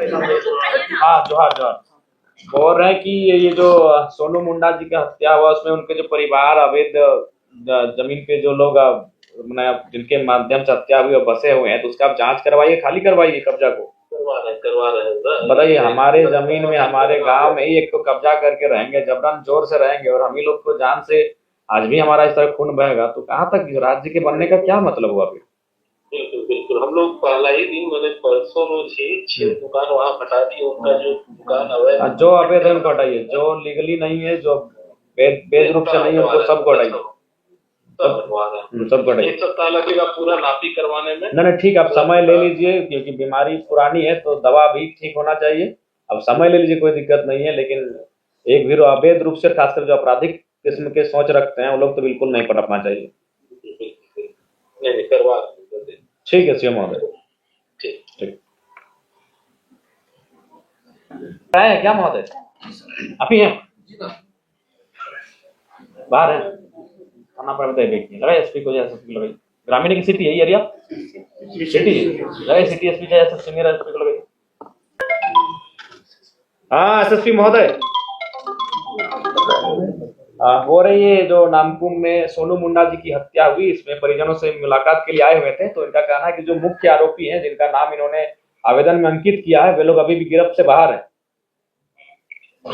हाँ, जोहार जोहार। बोल रहे हैं कि ये जो सोनू मुंडा जी का हत्या हुआ उसमें उनके जो परिवार अवैध जमीन पे जो लोग जिनके माध्यम से हत्या हुई और बसे हुए हैं, तो उसका आप जांच करवाइए, खाली करवाइए कब्जा को। करवा रहे हैं। बताइए, हमारे जमीन में हमारे गांव में ही एक तो कब्जा करके रहेंगे, जबरन जोर से रहेंगे, और हम ही लोग को जान से आज भी हमारा इस तरह खून बहेगा, तो कहाँ तक राज्य के बनने का क्या मतलब हुआ? बिल्कुल बिल्कुल, हम लोग पहला ही दिन मैंने परसों रोज ही 6 दुकान वहाँ हटा दी। उनका जो दुकान अवैध जो अवैध है उनको हटाइए, जो लीगली नहीं है, जो वैध रूप से नहीं है, उनको सबको हटाइए, सब हटाइए। 1 सप्ताह लगेगा पूरा नापी करवाने में। नहीं ठीक, आप समय ले लीजिए, क्योंकि बीमारी पुरानी है तो दवा भी ठीक होना चाहिए। अब समय ले लीजिए, कोई दिक्कत नहीं है, लेकिन एक भी अवैध रूप से, खासकर जो आपराधिक किस्म के सोच रखते हैं वो लोग तो बिल्कुल नहीं पटकना चाहिए। नहीं करवा, ठीक है सीएम महोदय। ठीक है क्या महोदय? आप ही हैं? बाहर है, खाना पर बताइए। देखिए लगा एसपी को, एसपी लगाइए। ग्रामीण की सिटी है ये एरिया, सिटी लगाइए, सिटी एसपी का एसपी मेरा एसपी को लगाइए। हाँ एसएसपी महोदय, हो रही है जो नामकुम में सोनू मुंडा जी की हत्या हुई, इसमें परिजनों से मुलाकात के लिए आए हुए थे। तो इनका कहना है कि जो मुख्य आरोपी हैं, जिनका नाम इन्होंने आवेदन में अंकित किया है, वे लोग अभी भी गिरफ्त से बाहर हैं।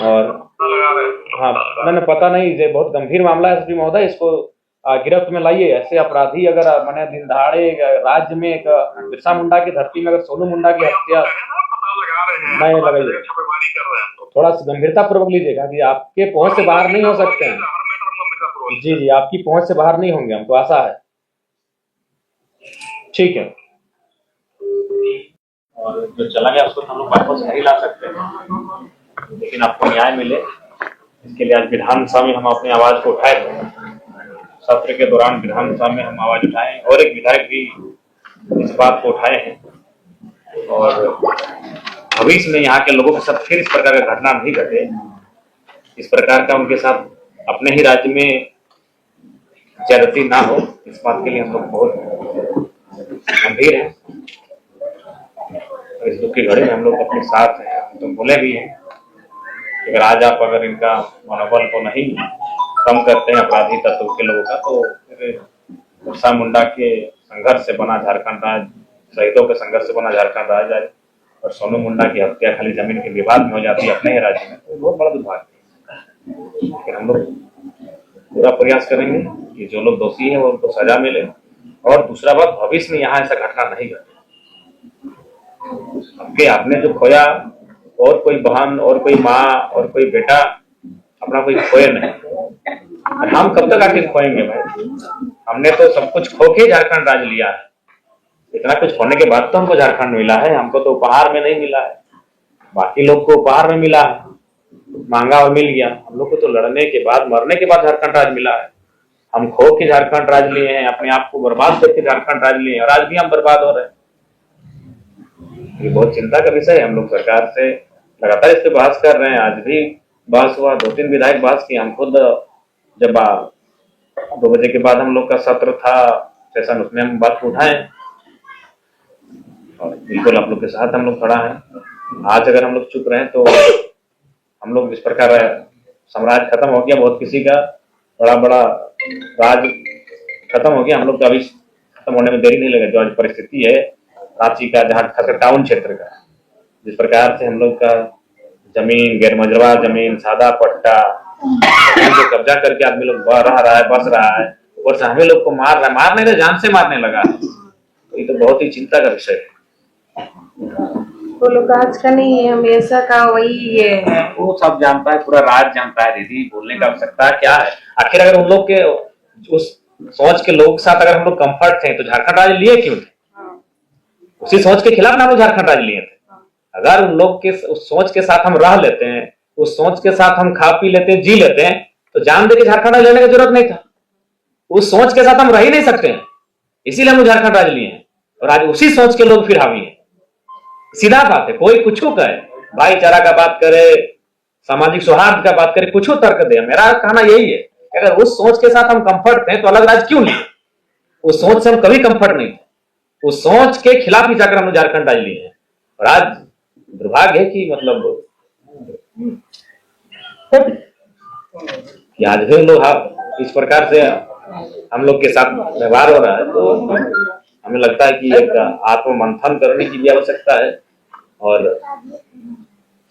और हाँ, मैंने पता नहीं, ये बहुत गंभीर मामला है एसपी महोदय, इसको गिरफ्त में लाइए। ऐसे अपराधी अगर मैंने दिन दहाड़े राज्य में एक बिरसा मुंडा की धरती में अगर सोनू मुंडा की हत्या नहीं लगाइए, थोड़ा सा गंभीरता पूर्वक लीजिएगा कि आपके पहुंच से बाहर नहीं हो सकते हैं। जी जी, आपकी पहुंच से बाहर नहीं होंगे, हमको आशा है। ठीक है, और जो चला गया उसको हम लोग वापस नहीं ला सकते हैं, लेकिन आपको न्याय मिले इसके लिए आज विधानसभा में हम अपनी आवाज को उठाए थे। सत्र के दौरान विधानसभा में हम आवाज उठाए, और एक विधायक भी इस बात को उठाए हैं, और भविष्य में यहाँ के लोगों के साथ फिर इस प्रकार का घटना नहीं घटे, इस प्रकार का उनके साथ अपने ही राज्य में ज्यादती ना हो, इस बात के लिए हम लोग बहुत गंभीर हैं। इस दुख की घड़ी में हम लोग अपने साथ हैं। हम तो बोले भी हैं, अगर आज आप अगर इनका मनोबल को नहीं कम करते हैं अपराधी तत्व के लोगों का, तो फिर बिरसा मुंडा के संघर्ष से बना झारखंड राज्य, शहीदों के संघर्ष से बना झारखंड राज्य आए और सोनू मुंडा की हत्या खाली जमीन के विवाद में हो जाती है अपने ही राज्य में, तो बहुत बड़ा दुर्भाग्य है। लेकिन हम लोग पूरा प्रयास करेंगे कि जो लोग दोषी हैं वो उनको सजा मिले, और दूसरा बात, भविष्य में यहाँ ऐसा घटना नहीं घटे। आपने जो खोया, और कोई बहन और कोई माँ और कोई बेटा अपना कोई खोए नहीं, हम कब तक आके खोएंगे भाई? हमने तो सब कुछ खो के झारखंड राज्य लिया है। इतना कुछ होने के बाद तो हमको झारखंड मिला है, हमको तो उपहार में नहीं मिला है। बाकी लोग को उपहार में मिला है, मांगा और मिल गया। हम लोग को तो लड़ने के बाद, मरने के बाद झारखंड राज्य मिला है। हम खो के झारखंड राज्य लिए हैं, अपने आप को बर्बाद करके झारखंड राज्य लिए हैं, और आज भी हम बर्बाद हो रहे हैं। ये बहुत चिंता का विषय है। हम लोग सरकार से लगातार इस पे बहस कर रहे हैं, आज भी बहस हुआ, 2-3 विधायक बहस किए। हम खुद जब 2 बजे के बाद हम लोग का सत्र था सेशन, उसमें हम बात को उठाए, और बिल्कुल आप लोग के साथ हम लोग खड़ा हैं। आज अगर हम लोग चुप रहे तो हम लोग जिस प्रकार साम्राज्य खत्म हो गया, बहुत किसी का बड़ा राज खत्म हो गया, हम लोग का अभी खत्म होने में देरी नहीं लगे। जो आज परिस्थिति है रांची का, जहाँ खासकर टाउन क्षेत्र का, जिस प्रकार से हम लोग का जमीन, गैरमजरवा जमीन, सादा पट्टा को कब्जा करके आदमी लोग रह रहा है, बस रहा है, ऊपर से हमें लोग को मार रहा है, मारने का जान से मारने लगा है। तो ये तो बहुत ही चिंता का विषय है। वो लोग आज का नहीं है, हमेशा का वही ये है। वो सब जानता है, पूरा राज्य जानता है दीदी, बोलने का आवश्यकता क्या है? आखिर अगर उन लोग के उस सोच के लोग के साथ अगर हम लोग कंफर्ट थे तो झारखंड राज्य लिए क्यों थे? उसी सोच के खिलाफ ना हम लोग झारखंड राज्य लिए थे। अगर उन लोग के उस सोच के साथ हम रह लेते हैं, उस सोच के साथ हम खा पी लेते हैं, जी लेते हैं, तो जान दे के झारखंड राज्य लेने की जरूरत नहीं था। उस सोच के साथ हम रह ही नहीं सकते हैं, इसीलिए हम झारखंड राज्य लिए हैं। और आज उसी सोच के लोग फिर हावी हैं। सीधा बात है, कोई कुछ को कहे, भाईचारा का बात करे, सामाजिक सौहार्द का बात करे, कुछ तर्क दे, मेरा कहना यही है कि अगर उस सोच के साथ हम कंफर्ट थे तो अलग राज्य क्यों लिए? उस सोच से हम कभी कंफर्ट नहीं थे, उस सोच के खिलाफ ही जाकर हम झारखंड राज्य लिए हैं। और आज दुर्भाग्य है कि मतलब कि आज भी लोग इस प्रकार से हम लोग के साथ व्यवहार हो रहा है, तो हमें लगता है कि एक आत्ममंथन करने की भी आवश्यकता है और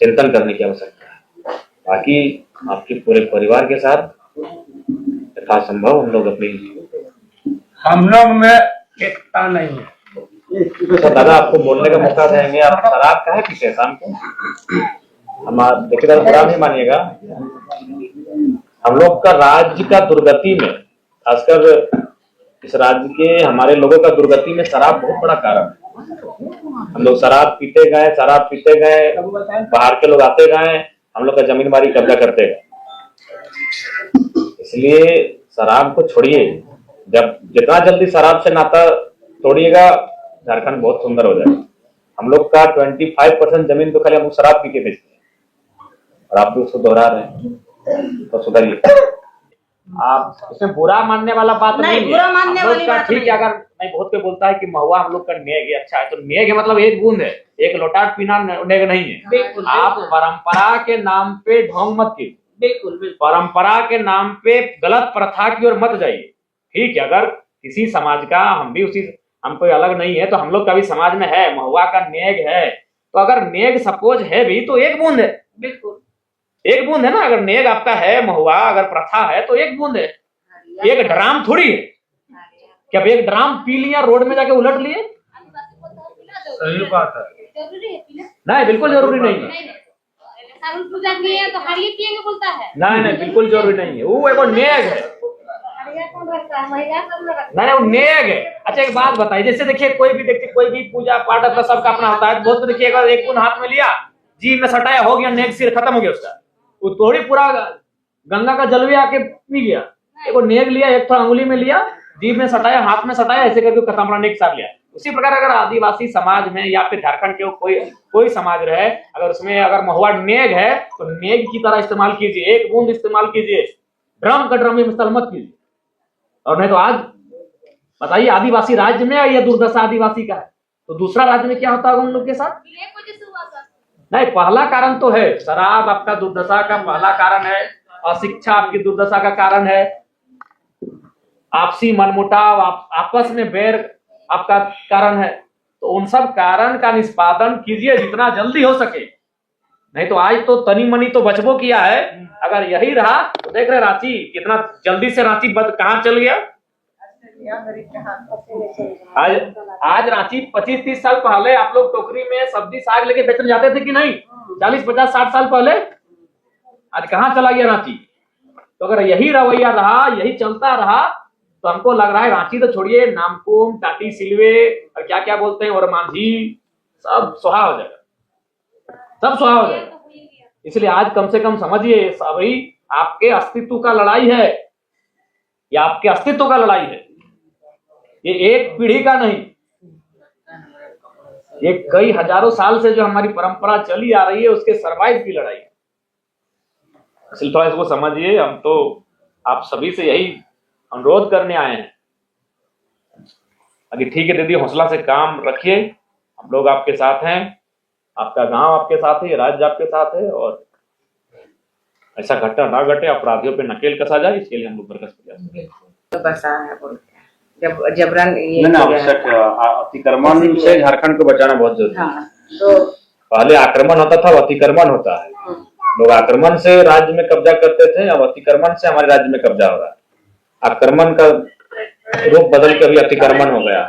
चिंतन करने की आवश्यकता है। बाकी आपके पूरे परिवार के साथ यथासंभव हम लोग अपनी हम लोग में एकता नहीं है। तो दादा आपको बोलने का मौका देंगे। आप शराब काहे पीते हैं शाम को? हम देखिए दादा, बुरा नहीं मानिएगा, हम लोग का राज्य का दुर्गति में, खासकर इस राज्य के हमारे लोगों का दुर्गति में शराब बहुत बड़ा कारण है। हम लोग शराब पीते गए, बाहर के लोग आते गए, हम लोग का जमीन बारी कब्जा करते गए। इसलिए शराब को छोड़िए, जब जितना जल्दी शराब से नाता तोड़िएगा झारखंड बहुत सुंदर हो जाएगा। हम लोग का 25% जमीन तो खाली हम शराब पी के बेचते हैं और आप भी उसको दोहरा रहे हैं, तो सुधरिए। आप इसमें बुरा मानने वाला बात नहीं है, बुरा मानने वाली बात ठीक है। अगर नहीं, बहुत कोई बोलता है कि महुआ हम लोग का नेग है, अच्छा है, तो नेग है मतलब एक बूंद है, एक लोटा पीना नेग नहीं है। आप परंपरा के नाम पे ढोंग मत कीजिए, बिल्कुल परंपरा के नाम पे गलत प्रथा की ओर मत जाइए। ठीक है, अगर किसी समाज का हम भी उसी, हम कोई अलग नहीं है, तो हम लोग का भी समाज में है, महुआ का नेग है, तो अगर नेग सपोज है भी तो एक बूंद है, बिल्कुल एक बूंद है ना। अगर नेग आपका है, महुआ अगर प्रथा है तो एक बूंद है, एक ड्राम थोड़ी है। क्या एक ड्राम पी लिया, रोड में जाके उलट लिए? सही बात है, नहीं, बिल्कुल जरूरी नहीं है। पूजा किए तो हरिये पिएंगे बोलता है। नहीं, बिल्कुल जरूरी नहीं है, वो एगो नेग है। नहीं, वो नेग है। अच्छा एक बात बताइए, जैसे देखिए कोई भी पूजा पाठ अपना सबका अपना होता है, बहुत देखिए अगर एक बूंद हाथ में लिया, जीभ में सटाया, हो गया नेग, सिर खत्म हो गया उसका। वो थोड़ी पूरा गंगा का जल भी आके पी गया। एक नेग लिया, एक थोड़ा अंगुली में लिया, जीभ में सटाया, हाथ में सटाया, ऐसे करके खत्म, अपना नेग साफ लिया। उसी प्रकार अगर आदिवासी समाज में या फिर झारखंड के कोई समाज रहे, अगर उसमें अगर महुआ नेग है तो नेग की तरह इस्तेमाल कीजिए, एक बूंद इस्तेमाल कीजिए, ड्रम का ड्रम में इस्तेमाल मत कीजिए। और नहीं तो आज बताइए, आदिवासी राज्य में यह दुर्दशा आदिवासी का है, तो दूसरा राज्य में क्या होता होगा उन लोग के साथ? नहीं, पहला कारण तो है शराब, आपका दुर्दशा का पहला कारण है। अशिक्षा आपकी दुर्दशा का कारण है। आपसी मनमुटाव, आपस में बैर आपका कारण है। तो उन सब कारण का निष्पादन कीजिए जितना जल्दी हो सके, नहीं तो आज तो तनी मनी तो बचबो किया है। अगर यही रहा तो देख रहे रांची कितना जल्दी से रांची कहाँ चल गया। आज रांची 25-30 साल पहले आप लोग टोकरी में सब्जी साग लेके बेचने जाते थे कि नहीं? 40-50-60 साल पहले। आज कहाँ चला गया रांची? तो अगर यही रवैया रहा, यही चलता रहा, तो हमको लग रहा है रांची तो छोड़िए, नामकुम, टाटी सिलवे और क्या क्या बोलते हैं, और मांझी, सब सुहा हो जाएगा, सब सुहा हो जाएगा। इसलिए आज कम से कम समझिए, सभी आपके अस्तित्व का लड़ाई है, या आपके अस्तित्व का लड़ाई है। ये एक पीढ़ी का नहीं, ये कई हजारों साल से जो हमारी परंपरा चली आ रही है, उसके सर्वाइव की लड़ाई है। इसलिए थोड़ा इसको समझिए। हम तो आप सभी से यही अनुरोध करने आए हैं। अभी ठीक है दीदी, हौसला से काम रखिए, हम लोग आपके साथ हैं, आपका गांव आपके साथ है, राज्य आपके साथ है, और ऐसा घटना ना घटे, अपराधियों पे नकेल कसा जाए, इसके लिए हम लोग बरकस प्रयास करें। जब जबरन अतिक्रमण से झारखंड को बचाना बहुत जरूरी है। तो पहले आक्रमण होता था, अब अतिक्रमण होता है। लोग आक्रमण से राज्य में कब्जा करते थे, अब अतिक्रमण से हमारे राज्य में कब्जा हो रहा है। आक्रमण का रूप बदल के अभी अतिक्रमण हो गया,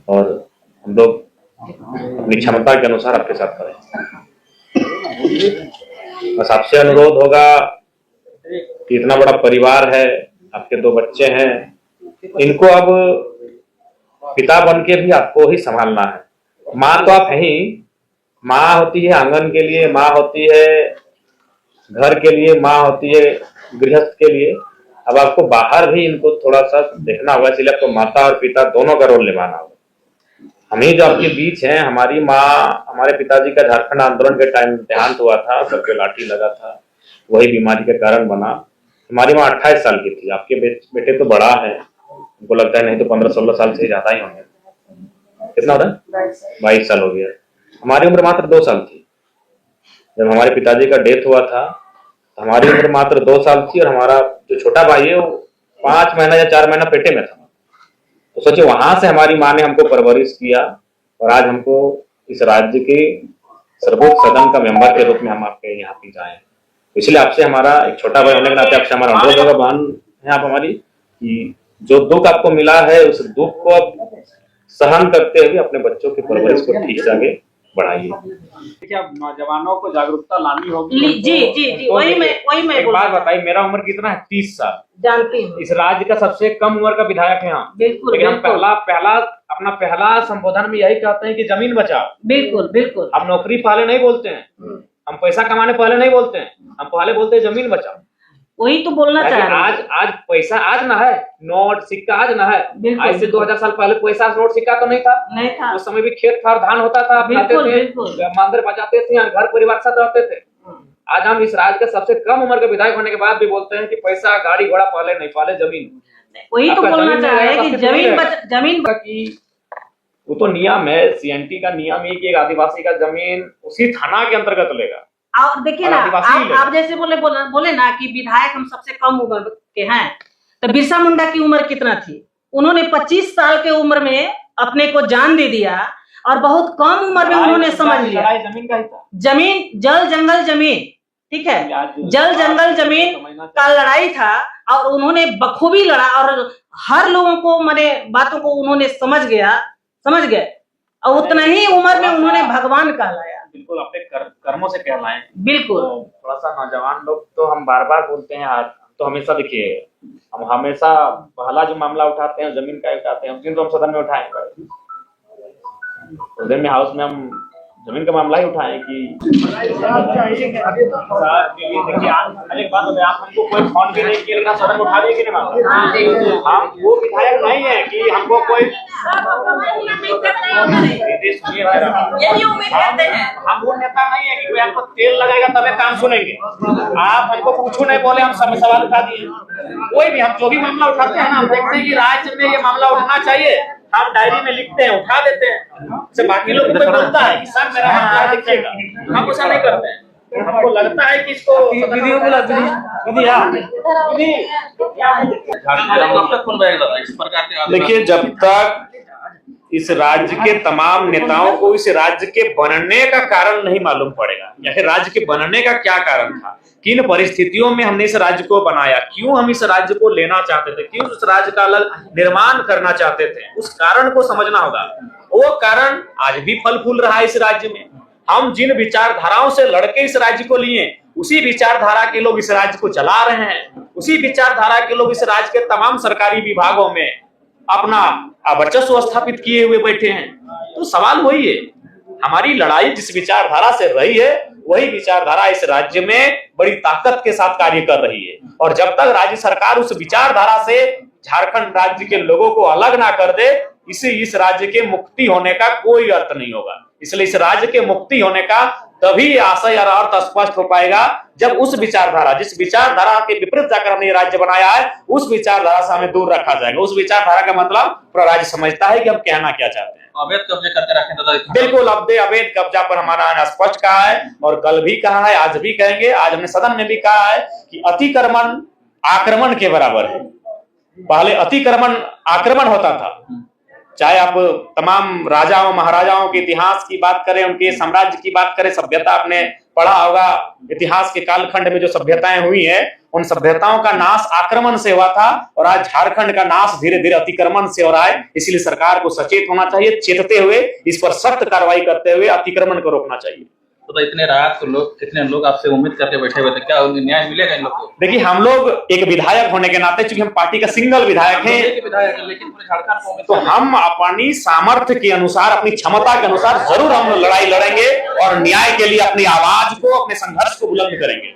और हम लोग अपनी क्षमता के अनुसार आपके साथ करें। बस आपसे अनुरोध होगा कि इतना बड़ा परिवार है, आपके 2 बच्चे हैं, इनको अब पिता बन के भी आपको ही संभालना है। माँ तो आप है ही, माँ होती है आंगन के लिए, माँ होती है घर के लिए, माँ होती है गृहस्थ के लिए। अब आपको बाहर भी इनको थोड़ा सा देखना होगा, इसलिए आपको माता और पिता दोनों का रोल निभाना होगा। हम ही जो आपके बीच हैं, हमारी माँ, हमारे पिताजी का झारखंड आंदोलन के टाइम देहांत हुआ था, सबके लाठी लगा था, वही बीमारी के कारण बना। हमारी माँ 28 साल की थी, आपके बेटे तो बड़ा है, उनको लगता है नहीं तो 15-16 साल से ज्यादा ही होंगे। कितना हो रहा है? 22 साल हो गया। हमारी उम्र मात्र 2 साल थी। जब हमारे पिताजी का डेथ हुआ था तो हमारी उम्र मात्र 2 साल थी और हमारा जो छोटा भाई है वो 5 महीना या 4 महीना पेटे में था। तो सोचिए वहां से हमारी माँ ने हमको परवरिश किया और आज हमको इस राज्य के सर्वोच्च सदन का मेंबर के रूप में हम आपके यहाँ पे जाए। इसलिए आपसे हमारा एक छोटा भाई होने के नाते आपसे हमारा अनुरोध होगा बहन है आप हमारी कि जो दुख आपको मिला है उस दुख को आप सहन करते हुए अपने बच्चों की परवरिश को ठीक से आगे बढ़ाइए। देखिए अब नौजवानों को जागरूकता लानी होगी। जी वही मैं एक बात बताइए, मेरा उम्र कितना है? 30 साल। जानती हूँ। इस राज्य का सबसे कम उम्र का विधायक है हम। बिल्कुल, लेकिन हम बिल्कुल। अपना पहला संबोधन में यही कहते हैं कि जमीन बचाओ। बिल्कुल। हम नौकरी पहले नहीं बोलते हैं, हम पैसा कमाने पहले नहीं बोलते हैं, हम पहले बोलते हैं जमीन बचाओ। वही तो बोलना चाह रहा हूं। आज पैसा आज ना है, नोट सिक्का आज ना है। आज से 2000 साल पहले पैसा नोट सिक्का तो नहीं था। उस समय भी खेत खार धान होता था, मंदिर बजाते थे, घर परिवार के साथ रहते थे। आज हम इस राज्य के सबसे कम उम्र के विधायक होने के बाद भी बोलते हैं कि पैसा गाड़ी घोड़ा पहले नहीं, पहले जमीन। वही तो बोलना चाह रहे हैं कि जमीन की वो तो नियम है, सीएनटी का नियम है कि एक आदिवासी का जमीन उसी थाना के अंतर्गत लेगा। और देखिए ना, आप जैसे बोले ना कि विधायक हम सबसे कम उम्र के हैं, तो बिरसा मुंडा की उम्र कितना थी? उन्होंने 25 साल के उम्र में अपने को जान दे दिया और बहुत कम उम्र में उन्होंने समझ लिया जमीन का ही था। जमीन, जल जंगल जमीन, ठीक है, जल जंगल जमीन का लड़ाई था और उन्होंने बखूबी लड़ा और हर लोगों को माने बातों को उन्होंने समझ गए और उतना ही उम्र में उन्होंने भगवान कहलाया। बिल्कुल, अपने कर्मों से कहलाएं। बिल्कुल। तो थोड़ा सा नौजवान लोग तो हम बार बार बोलते हैं, आज तो हमेशा देखिए हम हमेशा पहला जो मामला उठाते हैं जमीन का उठाते हैं, उस दिन तो हम सदन में उठाएंगे, उस दिन में हाउस में हम जमीन का मामला ही उठाएं कि देखिए एक बात बताइए, आप हमको कोई फोन भी नहीं किया सदन में उठा दिए कि नहीं? हम वो विधायक नहीं है कि हमको कोई हम वो नेता नहीं है कि कोई आपको तेल लगाएगा तब काम सुनेंगे। आप हमको कुछ नहीं बोले, हम सब सवाल उठा दिए। कोई भी हम जो भी मामला उठाते हैं ना, हम देखते हैं कि राज्य में ये मामला उठना चाहिए, हम डायरी में लिखते हैं, उठा देते हैं। से बाकी लोग कोई बोलता है कि सर मेरा मामला देखिएगा, हम ऐसा नहीं करते हैं। हमको लगता है कि इसको देखिए, जब तक इस राज्य के तमाम नेताओं को इस राज्य के बनने का कारण नहीं मालूम पड़ेगा, या राज्य के बनने का क्या कारण था, किन परिस्थितियों में हमने इस राज्य को बनाया, क्यों हम इस राज्य को लेना चाहते थे, क्यों उस राज्य का अलग निर्माण करना चाहते थे, उस कारण को समझना होगा। वो कारण आज भी फल फूल रहा है इस राज्य में। हम जिन विचारधाराओं से लड़के इस राज्य को लिए, उसी विचारधारा के लोग इस राज्य को चला रहे हैं, उसी विचारधारा के लोग इस राज्य के तमाम सरकारी विभागों में अपना वर्चस्व स्थापित किए हुए बैठे हैं। तो सवाल वही है, हमारी लड़ाई जिस विचारधारा से रही है वही विचारधारा इस राज्य में बड़ी ताकत के साथ कार्य कर रही है। और जब तक राज्य सरकार उस विचारधारा से झारखंड राज्य के लोगों को अलग ना कर दे, इस राज्य के मुक्ति होने का कोई अर्थ नहीं होगा। इसलिए इस राज्य के मुक्ति होने का तभी आशय और अर्थ स्पष्ट हो पाएगा जब उस विचारधारा, जिस विचारधारा के विपरीत जाकर हमने ये राज्य बनाया है, उस विचारधारा से हमें दूर रखा जाएगा। उस विचारधारा का मतलब पूरा राज्य समझता है कि हम कहना क्या चाहते हैं। अवैध कब्जे करके रखें तो बिल्कुल, अवैध कब्जा पर हमारा स्पष्ट कहा है और कल भी कहा है, आज भी कहेंगे। आज हमने सदन में भी कहा है कि अतिक्रमण आक्रमण के बराबर है। पहले अतिक्रमण आक्रमण होता था, चाहे आप तमाम राजाओं महाराजाओं के इतिहास की बात करें, उनके साम्राज्य की बात करें, सभ्यता आपने पढ़ा होगा, इतिहास के कालखंड में जो सभ्यताएं हुई हैं, उन सभ्यताओं का नाश आक्रमण से हुआ था और आज झारखंड का नाश धीरे धीरे अतिक्रमण से हो रहा है। इसलिए सरकार को सचेत होना चाहिए, चेतते हुए इस पर सख्त कार्रवाई करते हुए अतिक्रमण को रोकना चाहिए। तो इतने रात लोग, इतने लोग आपसे उम्मीद करके बैठे हुए थे, क्या न्याय मिलेगा इन लोग को? देखिए, हम लोग एक विधायक होने के नाते, चूंकि हम पार्टी का सिंगल विधायक हैं, लेकिन पूरे झारखंड तो हम अपनी सामर्थ्य के अनुसार, अपनी क्षमता के अनुसार जरूर हम लड़ाई लड़ेंगे और न्याय के लिए अपनी आवाज को, अपने संघर्ष को बुलंद करेंगे।